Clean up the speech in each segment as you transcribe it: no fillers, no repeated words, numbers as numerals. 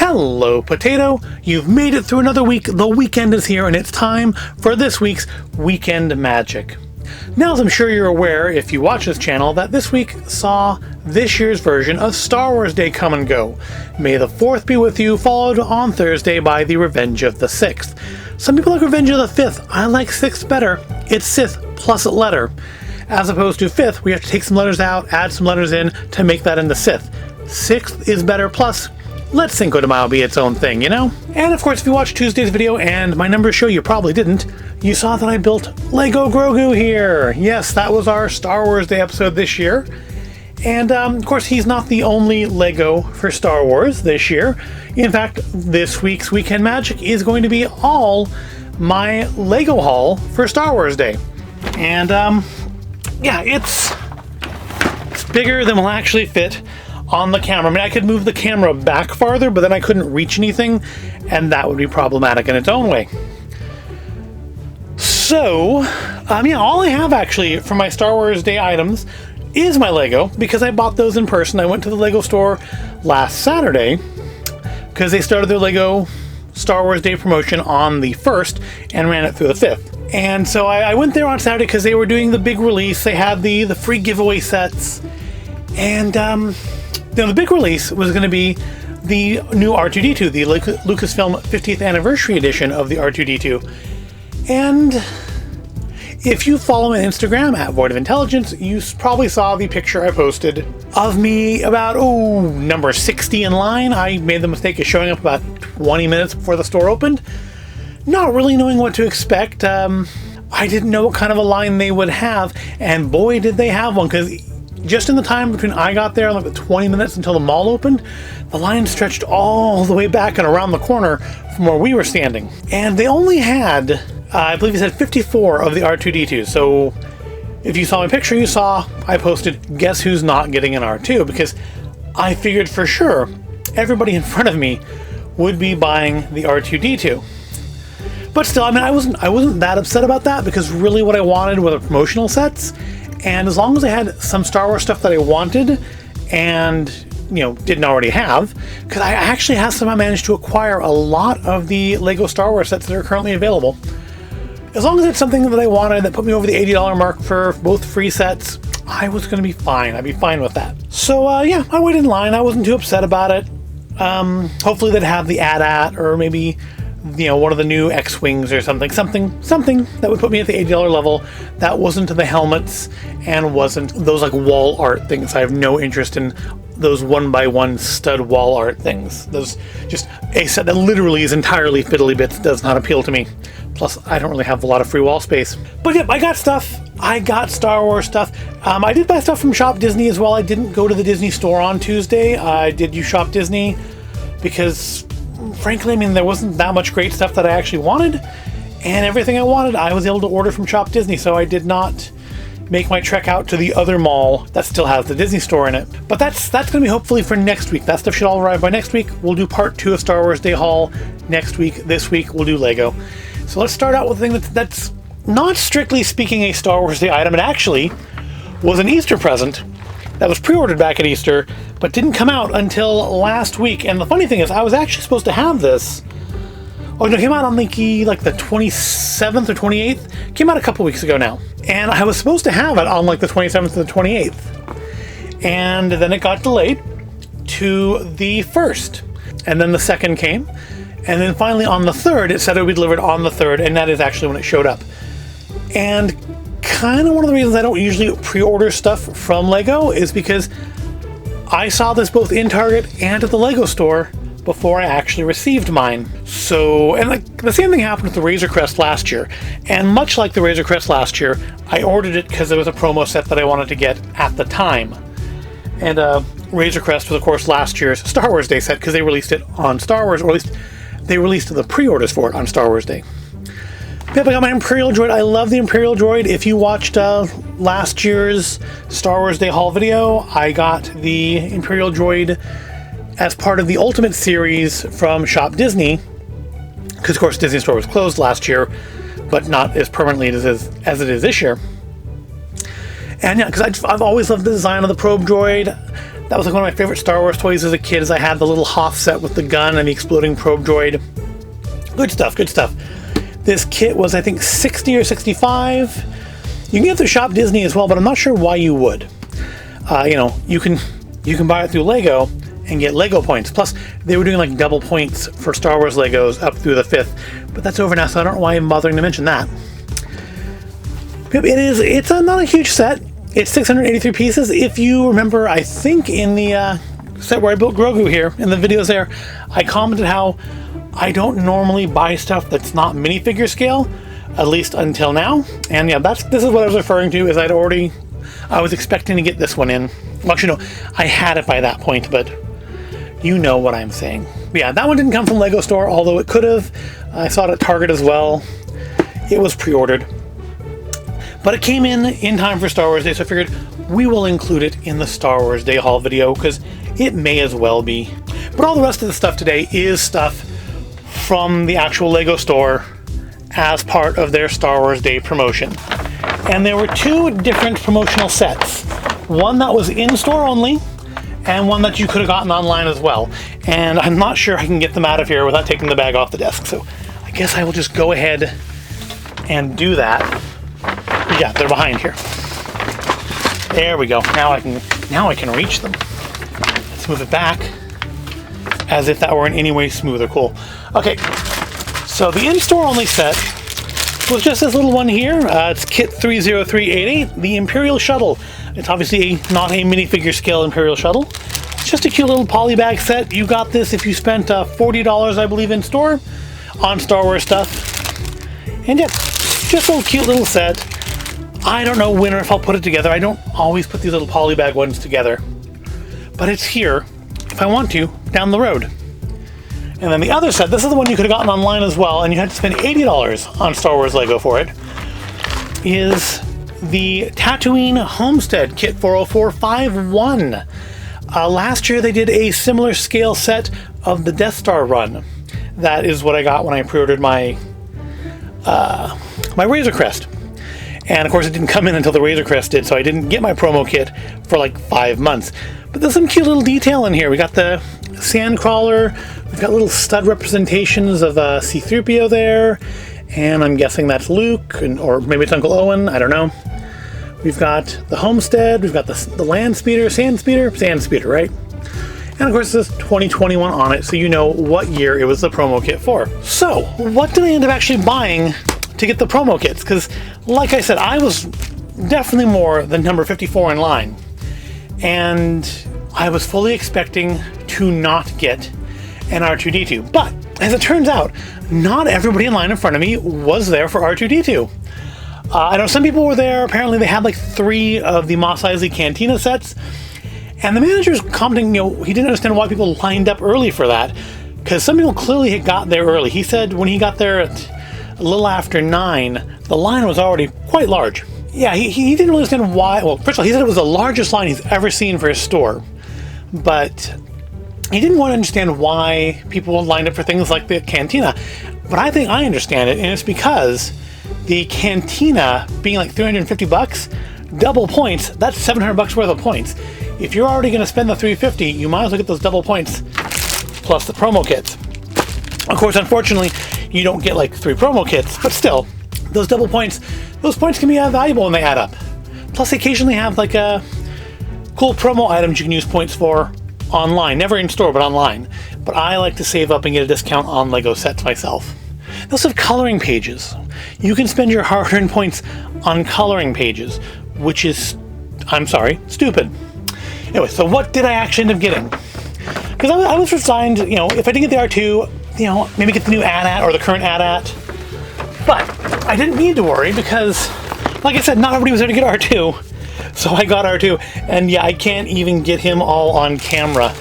Hello, Potato! You've made it through another week, the weekend is here, and it's time for this week's Weekend Magic. Now, as I'm sure you're aware, if you watch this channel, that this week saw this year's version of Star Wars Day come and go. May the 4th be with you, followed on Thursday by the Revenge of the 6th. Some people like Revenge of the 5th. I like 6th better. It's Sith plus a letter. As opposed to 5th, we have to take some letters out, add some letters in to make that into Sith. 6th is better, plus let Cinco de Mayo be its own thing, you know? And of course, if you watched Tuesday's video and my numbers show you probably didn't, you saw that I built Lego Grogu here. Yes, that was our Star Wars Day episode this year. And of course, he's not the only Lego for Star Wars this year. In fact, this week's Weekend Magic is going to be all my Lego haul for Star Wars Day. And yeah, it's bigger than will actually fit on the camera. I mean, I could move the camera back farther, but then I couldn't reach anything, and that would be problematic in its own way. So, yeah, all I have actually for my Star Wars Day items is my Lego, because I bought those in person. I went to the Lego store last Saturday, because they started their Lego Star Wars Day promotion on the 1st, and ran it through the 5th. And so I went there on Saturday because they were doing the big release. They had the free giveaway sets, and the big release was going to be the new R2-D2, the Lucasfilm 50th Anniversary Edition of the R2-D2. And if you follow me on Instagram at Void of Intelligence, you probably saw the picture I posted of me about, number 60 in line. I made the mistake of showing up about 20 minutes before the store opened, not really knowing what to expect. I didn't know what kind of a line they would have, and boy did they have one, because just in the time between I got there, like the 20 minutes until the mall opened, the line stretched all the way back and around the corner from where we were standing. And they only had, I believe it said 54 of the R2-D2. So if you saw my picture, you saw I posted, guess who's not getting an R2? Because I figured for sure everybody in front of me would be buying the R2-D2. But still, I mean, I wasn't that upset about that, because really what I wanted were the promotional sets. And as long as I had some Star Wars stuff that I wanted and, didn't already have, because I actually have somehow managed to acquire a lot of the Lego Star Wars sets that are currently available. As long as it's something that I wanted that put me over the $80 mark for both free sets, I was going to be fine. I'd be fine with that. So, yeah, I waited in line. I wasn't too upset about it. Hopefully they'd have the AT-AT, or maybe one of the new X-Wings or something that would put me at the $80 level that wasn't the helmets and wasn't those like wall art things. I have no interest in those 1x1 stud wall art things. Those, just a set that literally is entirely fiddly bits, does not appeal to me. Plus, I don't really have a lot of free wall space. But yep, I got stuff. I got Star Wars stuff. I did buy stuff from Shop Disney as well. I didn't go to the Disney store on Tuesday. I did use Shop Disney because, frankly, I mean, there wasn't that much great stuff that I actually wanted, and everything I wanted I was able to order from Shop Disney, so I did not make my trek out to the other mall that still has the Disney store in it. But that's going to be hopefully for next week. That stuff should all arrive by next week. We'll do part 2 of Star Wars Day haul next week. This week we'll do Lego. So let's start out with a thing that's not strictly speaking a Star Wars Day item. It actually was an Easter present that was pre-ordered back at Easter, but didn't come out until last week. And the funny thing is, I was actually supposed to have this. Oh no, it came out on like the 27th or 28th. Came out a couple weeks ago now. And I was supposed to have it on like the 27th or the 28th. And then it got delayed to the 1st. And then the 2nd came. And then finally on the 3rd, it said it would be delivered on the 3rd, and that is actually when it showed up. And kind of one of the reasons I don't usually pre-order stuff from Lego is because I saw this both in Target and at the Lego store before I actually received mine. So, and like the same thing happened with the Razor Crest last year. And much like the Razor Crest last year, I ordered it because it was a promo set that I wanted to get at the time. And Razor Crest was, of course, last year's Star Wars Day set, because they released it on Star Wars, or at least they released the pre-orders for it on Star Wars Day. Yep, I got my Imperial Droid. I love the Imperial Droid. If you watched last year's Star Wars Day haul video, I got the Imperial Droid as part of the Ultimate series from Shop Disney, because of course Disney Store was closed last year, but not as permanently as it is this year. And yeah, because I've always loved the design of the Probe Droid. That was like one of my favorite Star Wars toys as a kid, as I had the little Hoth set with the gun and the exploding probe droid. Good stuff, good stuff. This kit was, I think, 60 or 65. You can get it through Shop Disney as well, but I'm not sure why you would. You know, you can buy it through Lego and get Lego points. Plus, they were doing like double points for Star Wars Legos up through the 5th. But that's over now, so I don't know why I'm bothering to mention that. It's not a huge set. It's 683 pieces. If you remember, I think in the set where I built Grogu here, in the videos there, I commented how I don't normally buy stuff that's not minifigure scale, at least until now. And yeah, this is what I was referring to, is I was expecting to get this one in. Well, actually, no, I had it by that point, but you know what I'm saying. But yeah, that one didn't come from Lego Store, although it could have. I saw it at Target as well. It was pre-ordered. But it came in time for Star Wars Day, so I figured we will include it in the Star Wars Day haul video, because it may as well be. But all the rest of the stuff today is stuff from the actual Lego Store as part of their Star Wars Day promotion. And there were two different promotional sets. One that was in-store only, and one that you could have gotten online as well. And I'm not sure I can get them out of here without taking the bag off the desk, so I guess I will just go ahead and do that. Yeah, they're behind here. There we go. Now I can reach them. Let's move it back as if that were in any way smooth or cool. Okay, so the in-store only set was just this little one here. It's Kit 30388, the Imperial Shuttle. It's obviously not a minifigure scale Imperial Shuttle. It's just a cute little polybag set. You got this if you spent $40, I believe, in store on Star Wars stuff. And yeah, just a little cute little set. I don't know when or if I'll put it together. I don't always put these little polybag ones together. But it's here, if I want to, down the road. And then the other set, this is the one you could have gotten online as well, and you had to spend $80 on Star Wars Lego for it, is the Tatooine Homestead Kit 40451. Last year they did a similar scale set of the Death Star run. That is what I got when I pre-ordered my Razor Crest. And of course it didn't come in until the Razor Crest did, so I didn't get my promo kit for like 5 months. But there's some cute little detail in here. We got the Sandcrawler, we've got little stud representations of C-3PO there, and I'm guessing that's Luke, or maybe it's Uncle Owen, I don't know. We've got the Homestead, we've got the Land Speeder, Sand Speeder, right? And of course there's 2021 on it, so you know what year it was the promo kit for. So, what did I end up actually buying to get the promo kits? Because, like I said, I was definitely more than number 54 in line. And I was fully expecting to not get an R2-D2. But, as it turns out, not everybody in line in front of me was there for R2-D2. I know some people were there. Apparently they had like 3 of the Mos Eisley Cantina sets. And the manager's commenting, he didn't understand why people lined up early for that. Because some people clearly had got there early. He said when he got there at a little after 9, the line was already quite large. Yeah, he didn't really understand why. Well, first of all, he said it was the largest line he's ever seen for his store. But he didn't want to understand why people lined up for things like the Cantina. But I think I understand it, and it's because the Cantina being like $350, double points, that's $700 worth of points. If you're already going to spend the $350, you might as well get those double points plus the promo kits. Of course, unfortunately, you don't get like 3 promo kits, but still, those double points, those points can be valuable when they add up. Plus, they occasionally have like cool promo items you can use points for online, never in store, but online. But I like to save up and get a discount on Lego sets myself. They also have coloring pages. You can spend your hard-earned points on coloring pages, which is, I'm sorry, stupid. Anyway, so what did I actually end up getting? Because I was resigned, if I didn't get the R2, maybe get the new AT-AT or the current AT-AT. But I didn't need to worry because, like I said, not everybody was there to get R2. So I got R2, and yeah, I can't even get him all on camera.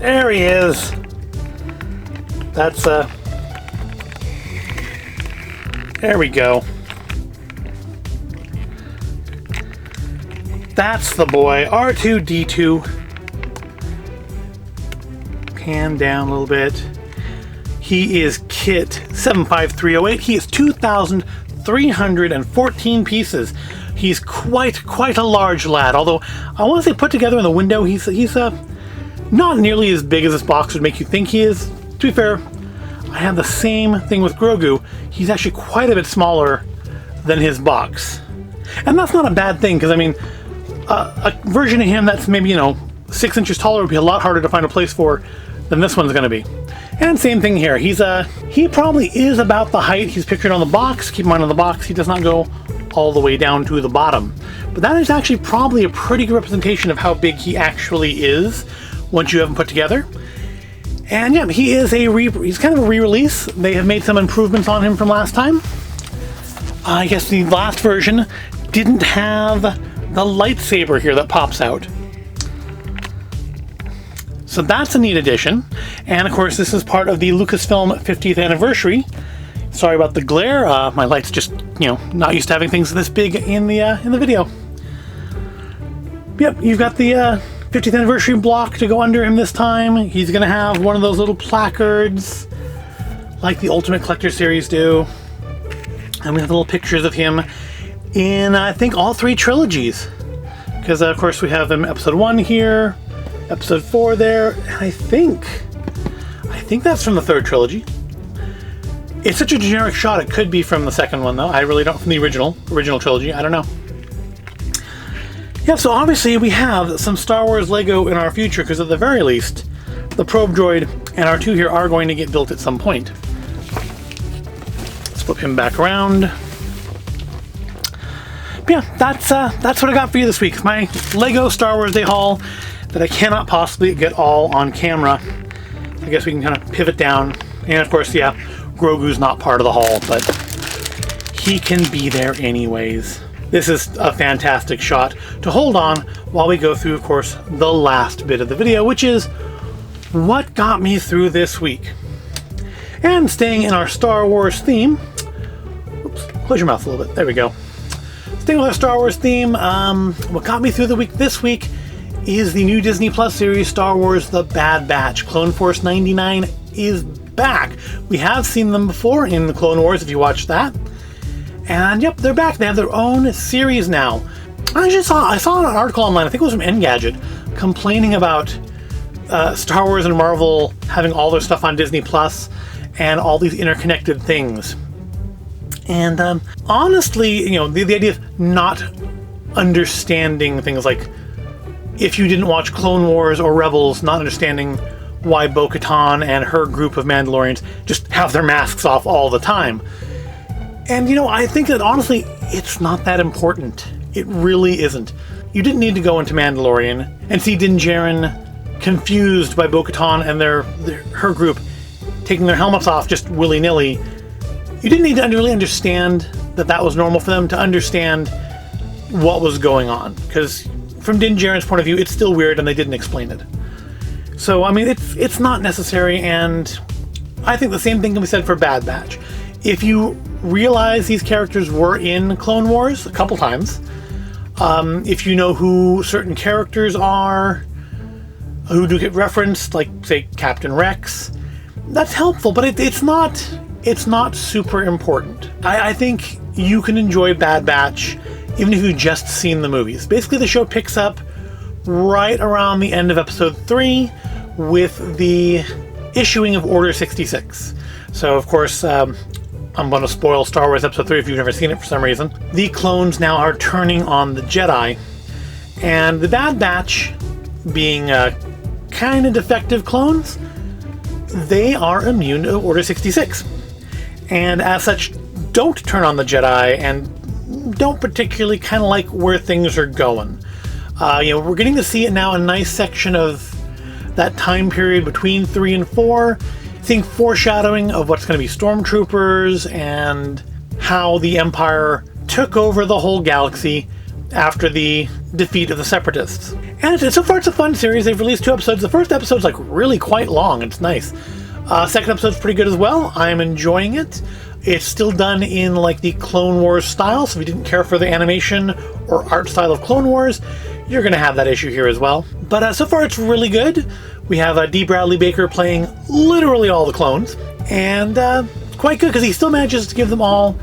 There he is. There we go. That's the boy, R2-D2. Pan down a little bit. He is Kit 75308. He is 2,000 314 pieces. He's quite a large lad, although I want to say put together in the window, he's not nearly as big as this box would make you think he is. To be fair, I have the same thing with Grogu. He's actually quite a bit smaller than his box. And that's not a bad thing, because I mean, a version of him that's maybe, 6 inches taller would be a lot harder to find a place for than this one's going to be. And same thing here. He probably is about the height he's pictured on the box. Keep in mind on the box, he does not go all the way down to the bottom. But that is actually probably a pretty good representation of how big he actually is once you have him put together. And yeah, he's kind of a re-release. They have made some improvements on him from last time. I guess the last version didn't have the lightsaber here that pops out. So that's a neat addition. And of course, this is part of the Lucasfilm 50th anniversary. Sorry about the glare. My light's just, not used to having things this big in the video. Yep, you've got the 50th anniversary block to go under him this time. He's going to have one of those little placards like the Ultimate Collector series do. And we have little pictures of him in, I think, all 3 trilogies. Because, of course, we have him Episode 1 here, Episode 4 there, and I think that's from the 3rd trilogy. It's such a generic shot, it could be from the 2nd one, though. I really don't, from the original trilogy, I don't know. Yeah, so obviously we have some Star Wars Lego in our future, because at the very least, the Probe Droid and R2 here are going to get built at some point. Let's flip him back around. But yeah, that's what I got for you this week. My Lego Star Wars Day haul that I cannot possibly get all on camera. I guess we can kind of pivot down. And of course, yeah, Grogu's not part of the haul, but he can be there anyways. This is a fantastic shot to hold on while we go through, of course, the last bit of the video, which is what got me through this week. And staying in our Star Wars theme, oops, close your mouth a little bit, there we go. Staying with our Star Wars theme, what got me through the week this week is the new Disney Plus series, Star Wars The Bad Batch. Clone Force 99 is back. We have seen them before in the Clone Wars, if you watched that. And yep, they're back. They have their own series now. I saw an article online, I think it was from Engadget, complaining about Star Wars and Marvel having all their stuff on Disney Plus and all these interconnected things. And honestly, the idea of not understanding things like, if you didn't watch Clone Wars or Rebels, not understanding why Bo-Katan and her group of Mandalorians just have their masks off all the time. And I think that honestly, it's not that important. It really isn't. You didn't need to go into Mandalorian and see Din Djarin confused by Bo-Katan and her group taking their helmets off just willy-nilly. You didn't need to really understand that was normal for them to understand what was going on. Because from Din Djarin's point of view, it's still weird and they didn't explain it. So, I mean, it's not necessary, and I think the same thing can be said for Bad Batch. If you realize these characters were in Clone Wars a couple times, if you know who certain characters are, who do get referenced, like, say, Captain Rex, that's helpful, but it's not super important. I think you can enjoy Bad Batch even if you've just seen the movies. Basically, the show picks up right around the end of Episode 3 with the issuing of Order 66. So, of course, I'm going to spoil Star Wars Episode 3 if you've never seen it for some reason. The clones now are turning on the Jedi, and the Bad Batch, being kind of defective clones, they are immune to Order 66. And as such, don't turn on the Jedi and don't particularly kind of like where things are going. We're getting to see it now, a nice section of that time period between 3 and 4, seeing foreshadowing of what's going to be stormtroopers and how the Empire took over the whole galaxy after the defeat of the Separatists. And so far it's a fun series. They've released 2 episodes. The first episode's like really quite long. It's nice. Second episode's pretty good as well. I'm enjoying it. It's still done in like the Clone Wars style, so if you didn't care for the animation or art style of Clone Wars, you're going to have that issue here as well. But so far it's really good. We have D. Bradley Baker playing literally all the clones, and quite good because he still manages to give them all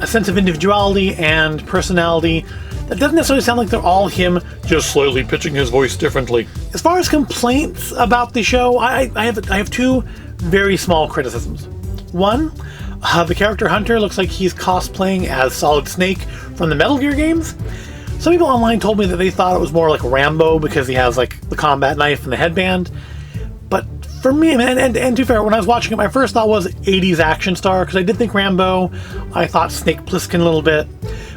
a sense of individuality and personality that doesn't necessarily sound like they're all him, just slightly pitching his voice differently. As far as complaints about the show, I have two very small criticisms. One, the character Hunter looks like he's cosplaying as Solid Snake from the Metal Gear games. Some people online told me that they thought it was more like Rambo because he has like the combat knife and the headband. But for me, and to be fair, when I was watching it, my first thought was 80s action star, because I did think Rambo. I thought Snake Plissken a little bit.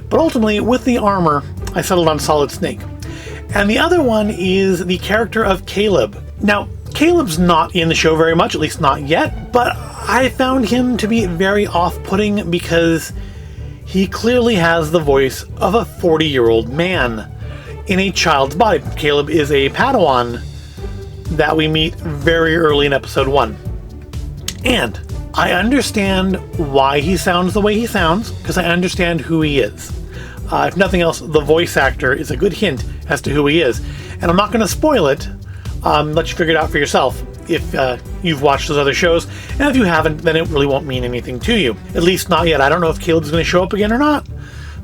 But ultimately, with the armor, I settled on Solid Snake. And the other one is the character of Caleb. Now, Caleb's not in the show very much, at least not yet, but I found him to be very off-putting because he clearly has the voice of a 40-year-old man in a child's body. Caleb is a Padawan that we meet very early in episode 1. And I understand why he sounds the way he sounds, because I understand who he is. If nothing else, the voice actor is a good hint as to who he is. And I'm not going to spoil it, let you figure it out for yourself if you've watched those other shows. And if you haven't, then it really won't mean anything to you. At least not yet. I don't know if Caleb's going to show up again or not.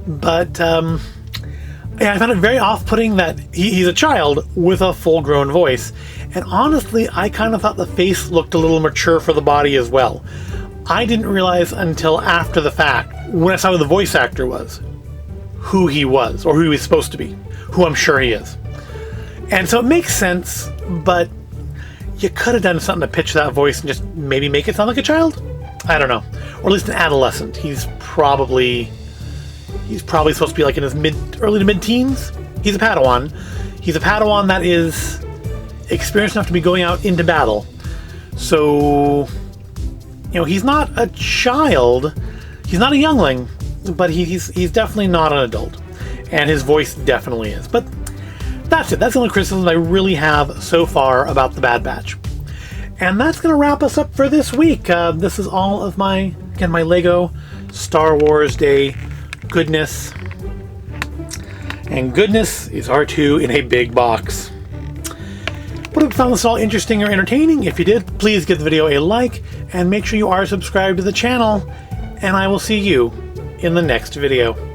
But yeah, I found it very off-putting that he's a child with a full-grown voice. And honestly, I kind of thought the face looked a little mature for the body as well. I didn't realize until after the fact, when I saw who the voice actor was, who he was, or who he was supposed to be, who I'm sure he is. And so it makes sense, but you could have done something to pitch that voice and just maybe make it sound like a child? I don't know. Or at least an adolescent. He's probably supposed to be like in his early to mid-teens. He's a Padawan. He's a Padawan that is experienced enough to be going out into battle. So, you know, he's not a child. He's not a youngling, but he's definitely not an adult. And his voice definitely is. But that's it. That's the only criticism I really have so far about The Bad Batch. And that's going to wrap us up for this week. This is all of my LEGO Star Wars Day goodness. And goodness is R2 in a big box. But if you found this all interesting or entertaining, if you did, please give the video a like and make sure you are subscribed to the channel. And I will see you in the next video.